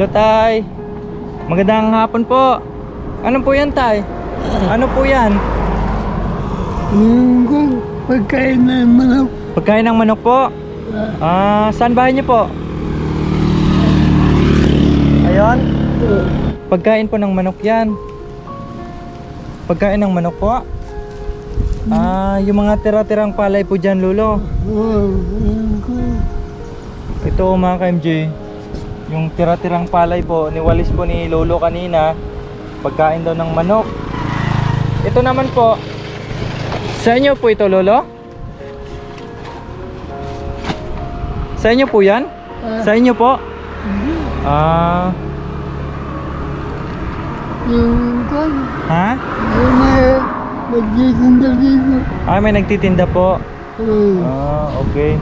Hello, Tay. Magandang hapon po. Ano po yan, Tay? Ano po yan? Yung pagkain ng manok. Pagkain ng manok po? Saan bahay niyo po? Ayun? Pagkain po ng manok yan. Pagkain ng manok po? Yung mga tira-tirang palay po dyan, Lolo. Ito mga ka-MJ, yung tira-tirang palay po, niwalis po ni Lolo kanina. Pagkain daw ng manok. Ito naman po, sa inyo po ito, Lolo? Sa inyo po yan? Sa inyo po? Yung kan, Ha? yung magtitinda dito. May nagtitinda po. Okay.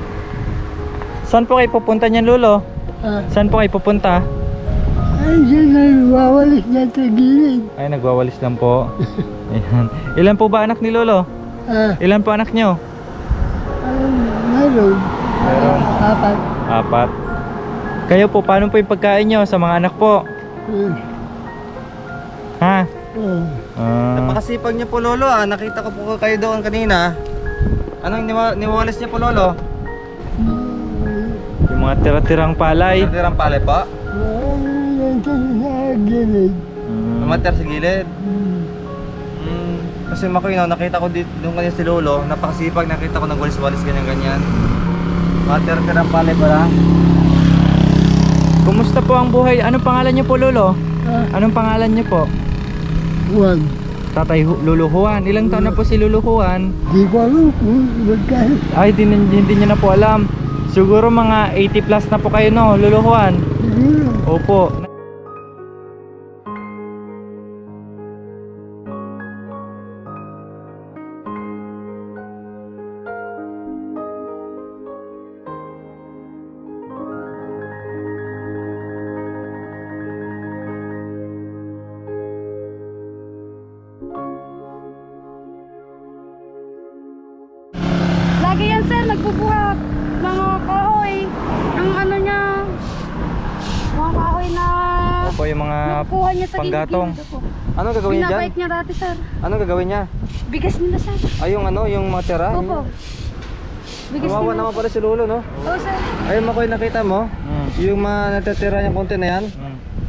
Saan po kayo pupunta niyan, Lolo? Saan po kayo pupunta? Ay, siya nagwawalis na sa gilid. Ay, nagwawalis lang po. Ayan. Ilan po ba anak ni Lolo? Ilan po anak nyo? Meron. Meron. 4. Kayo po, paano po yung pagkain nyo sa mga anak po? Ha? Napakasipag niyo po, Lolo. Nakita ko po kayo doon kanina. Anong niwawalis niyo po, Lolo? Yung mga tira-tirang palay. Tirang palay po? Yan sa gilid. Namater sa gilid. Kasi Makoy, nakita ko dito doon kanina si Lolo. Napakasipag, nakita ko nagwalis-walis ganyan-ganyan. Mga tirang palay pala. Kumusta po ang buhay? Anong pangalan nyo po, Lolo? Anong pangalan nyo po? Juan. Tatay Lolo Juan. Ilang taon na po si Lolo Juan? Di ko alam kung magkano. Ay, hindi nyo na po alam. Siguro mga 80 plus na po kayo, no, Lolo Juan? Siguro. Opo. Lagi yan, sir, nagbubuhat mga kahoy. Ang ano niya, mga kahoy na Opo, yung mga nakukuha niya sa panggatong. gilid-gilid po. Anong gagawin niya dyan? Binabike niya dati, sir. Anong gagawin niya? Bigas nila, sir. Ay, yung mga tira? Opo. Bigas Kawawa nila. naman pala si Lolo, no? Oo, sir. Ayun, Makoy, nakita mo? Yung mga natitira niyang konti na yan?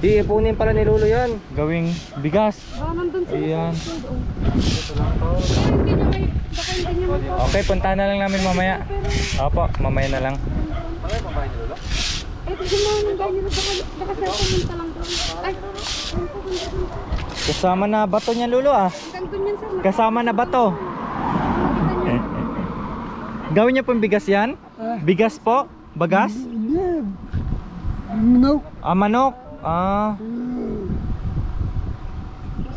Iipunin pala ni Lolo yan. Gawing bigas. Baka nandun sila. Ayan. Hindi niya may, baka hindi niya may Okay, puntahan na lang namin mamaya. Opo, mamaya na lang. Eh, tignan mo nang ganyan na baka sir, pumunta lang doon. Ay, ayun po, punta doon. Kasama na bato niya, Lolo, Hanggang doon yan, sir. Kasama na bato. Nakita niyo. Gawin niyo pong bigas yan? Bigas po? Bagas? Hindi. Manok. Manok.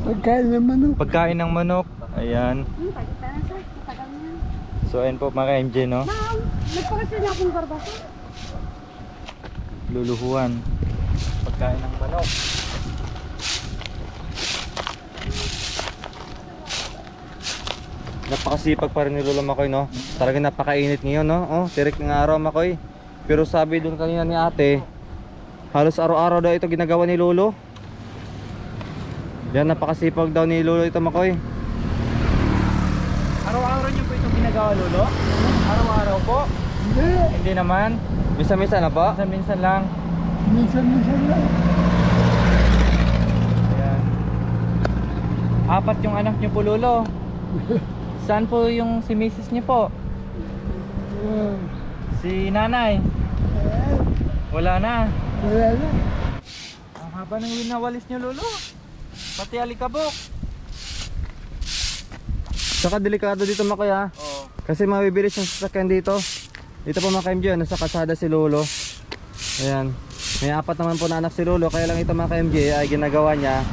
Pagkain ng manok. Pagkain ng manok. Ayan. Tagal na, sir. Tagal na. So ayun po mga MJ, no? Ma'am, nagpakasya niya akong barba, sir. Luluhuan. Pagkain ng manok. Napakasipag pa rin ni Lolo Makoy, no? Talagang napakainit ngayon, no? Oh, tirik ng araw, Makoy. Pero sabi doon kanina ni ate, halos araw-araw daw ito ginagawa ni Lolo. Yan, napakasipag daw ni Lolo ito, Makoy. Araw-araw niyo po itong ginagawa, Lolo? Araw-araw po? Hindi. Hindi naman. Misa-misa na po? Minsan-minsan lang. Minsan-minsan lang. Ayan. 4 yung anak niyo po, Lolo. Saan po yung si Mrs. niyo po? Si nanay? Wala na. Wala na. Ang haba ng winawalis niyo, Lolo. Pati alikabok. Saka delikado dito, Makoy, ha? Oo. Kasi mabibilis yung sasakyan dito. Dito po mga ka-MJ, nasa kalsada si Lolo. Ayan. May 4 naman po na anak si Lolo. Kaya lang ito mga ka-MJ ay ginagawa niya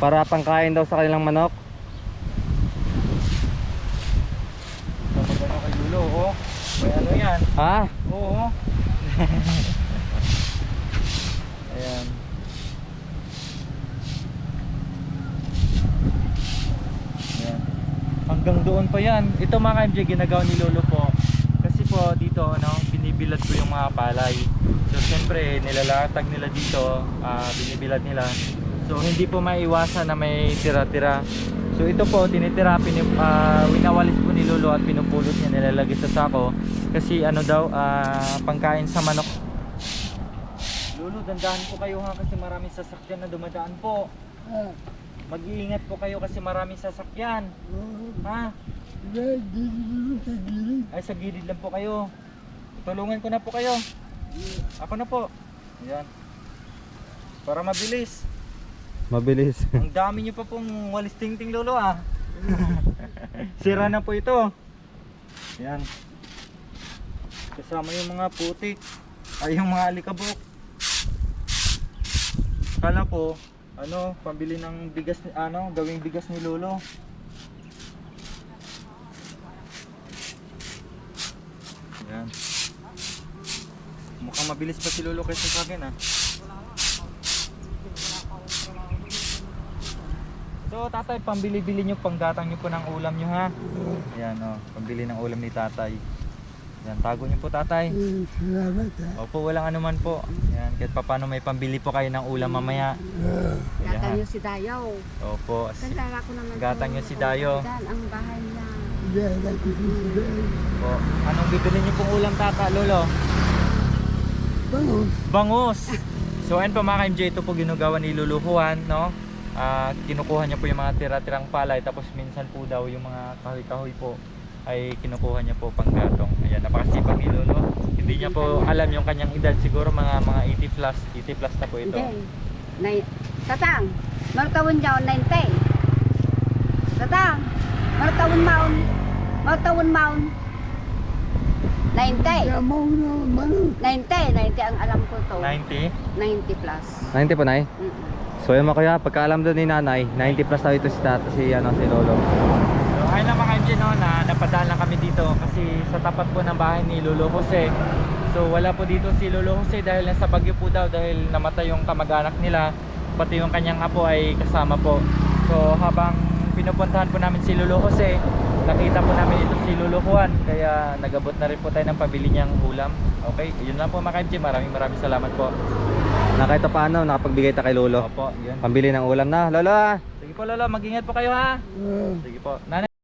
para pangkain daw sa kanilang manok. Kapag ano kay Lolo, oh. May ano yan? Ha? Oo. Ayan. Ayan. Hanggang doon pa yan. Ito mga ka-MJ, ginagawa ni Lolo po. Kasi po dito, binibilad ko yung mga palay. So syempre nilalatag nila dito, binibilad nila. So hindi po maiwasan na may tira-tira. So ito po tinitira, winawalis po ni Lolo at pinupulot niya, nilalagay sa sako. Kasi ano daw, pangkain sa manok. Lolo, dandahan po kayo ha, kasi maraming sasakyan na dumadaan po. Ah, Mag-iingat po kayo kasi maraming sasakyan. Ha? dito sa gilid. Ay, sa gilid lang po kayo. Tulungan ko na po kayo. Ako na po. Ayan. Para mabilis. Mabilis. Ang dami nyo pa pong walis ting-ting, Lolo ah. Sira na po ito. Ayan. Kasama yung mga putik. Ay, yung mga alikabok. Kala po, pambili ng bigas, gawing bigas ni Lolo. Ayan. Mukhang mabilis pa si Lolo kaysa sa akin ah. So tatay, pambili-bili nyo, panggatang nyo po ng ulam nyo ha. Ayan pambili ng ulam ni tatay. Ayan, tago nyo po tatay. Salamat ha. Opo, walang anuman po. Ayan, kahit papano may pambili po kayo ng ulam mamaya. Ayan, Gata ha. niyo si Dayaw. Opo, Kandala ko naman. Gata niyo si Dayo. Dyan, ang bahay niya. Salamat ko sa po. Anong bibili nyo pong ulam tata, Lolo? Bangus. Bangus! So ayun po mga ka-MJ, ito po ginagawa ni Lolo Juan, no? Kinukuha niya po yung mga tira-tirang palay, tapos minsan po daw yung mga kahoy-kahoy po ay kinukuha niya po panggatong. Ayan, napakasipag ni Lolo. Hindi niya po alam yung kanyang edad, siguro mga 80 plus na po ito. Hindi. Tatang, martawin niya 90. Tatang, martawin maun. 90. Yamaw na manok. 90 ang alam ko to. 90? 90 plus. 90 po, Nay. Mm-mm. So yun mga kuya, pagkaalam doon ni Nanay, 90 plus daw ito si Lolo. So ayun lang mga ka-MJ, no, na napadaan lang kami dito kasi sa tapat po ng bahay ni Lolo Jose. So wala po dito si Lolo Jose dahil nasa Baguio po daw, dahil namatay yung kamag-anak nila, pati yung kanyang apo ay kasama po. So habang pinupuntahan po namin si Lolo Jose, nakita po namin ito si Lolo Juan, kaya nagabot na rin po tayo ng pabili niyang ulam. Okay, yun lang po mga ka-MJ, maraming salamat po. Na kahit paano, nakapagbigay ta kay Lolo. Opo, yun. Pambili ng ulam na, Lolo. Sige po Lolo, mag-ingat po kayo ha. Ah. Sige po. Nanay.